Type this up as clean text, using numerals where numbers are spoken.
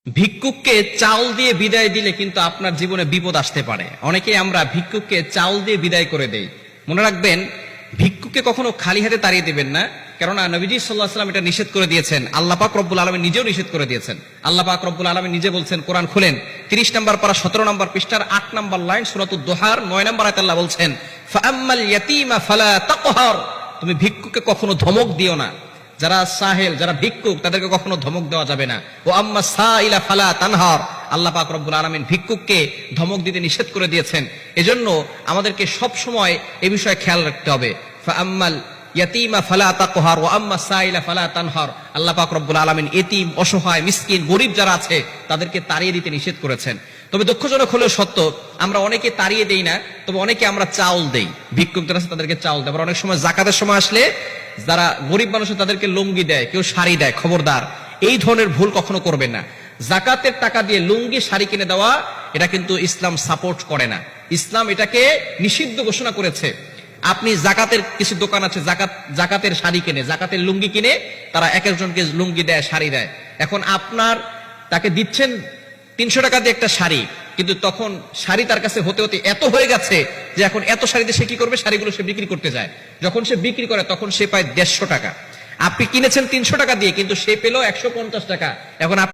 ভিক্ষুককে চাউল দিয়ে বিদায় দিলে কিন্তু আপনার জীবনে বিপদ আসতে পারে। অনেকেই আমরা ভিক্ষুককে চাউল দিয়ে বিদায় করে দেই। মনে রাখবেন, ভিক্ষুককে কখনো খালি হাতে তাড়িয়ে দিবেন না, কেননা নবীজি সাল্লাল্লাহু আলাইহি ওয়াসাল্লাম এটা নিষেধ করে দিয়েছেন। আল্লাহ পাক রব্বুল আলামিন নিজেও নিষেধ করে দিয়েছেন। আল্লাহ পাক রব্বুল আলামিন নিজে বলছেন, কোরআন খুলেন 30 নম্বর পারা 17 নম্বর পৃষ্ঠার 8 নম্বর লাইন সূরাতুদ দোহার 9 নম্বর আয়াতে আল্লাহ বলছেন, ফাআম্মাল ইয়াতীমা ফালা তাকহার, তুমি ভিক্ষুককে কখনো ধমক দিও না। যারা সাহেল, যারা ভিক্ষুক, তাদেরকে কখনো ধমক দেওয়া যাবে না। ও আম্মা সাইলা ফালা তানহার, আল্লাহ পাক রব্বুল আলামিন ভিক্ষুককে ধমক দিতে নিষেধ করে দিয়েছেন। এজন্য আমাদেরকে সব সময় এই বিষয়ে খেয়াল রাখতে হবে। ফাআম্মাল ইয়াতীমা ফালা তাকহার ওয়া আম্মা সাইলা ফালা তানহার, আল্লাহ পাক রব্বুল আলামিন এতিম, অসহায়, মিসকিন, গরীব যারা আছে তাদেরকে তাড়িয়ে দিতে নিষেধ করেছেন। তবে দুঃখজনক হলেও সত্য, আমরা অনেকে তাড়িয়ে দেই না, তবে অনেকে আমরা চাউল দেই। ভিক্ষুক যারা আছে তাদেরকে চাউল দেয়। আবার অনেক সময় যাকাতের সময় আসলে যারা গরিব মানুষ তাদেরকে লুঙ্গি দেয়, কেউ শাড়ি দেয়। খবরদার, এই ধরনের ভুল কখনো করবেন না। যাকাতের টাকা দিয়ে লুঙ্গি, শাড়ি কিনে দেওয়া, এটা কিন্তু ইসলাম সাপোর্ট করে না। ইসলাম এটাকে নিষিদ্ধ ঘোষণা করেছে। আপনি জাকাতের কিছু দোকান আছে, জাকাতের শাড়ি কিনে, জাকাতের লুঙ্গি কিনে তারা এক একজনকে লুঙ্গি দেয়, শাড়ি দেয়। এখন আপনার তাকে দিচ্ছেন 300 টাকা দিয়ে একটা শাড়ি, কিন্তু তখন শাড়ি তার কাছে হতে হতে এত হয়ে গেছে যে এখন এত শাড়িতে সে কি করবে, শাড়িগুলো সে বিক্রি করতে যায়। যখন সে বিক্রি করে তখন সে পায় 150 টাকা। আপনি কিনেছেন 300 টাকা দিয়ে, কিন্তু সে পেল 150 টাকা। এখন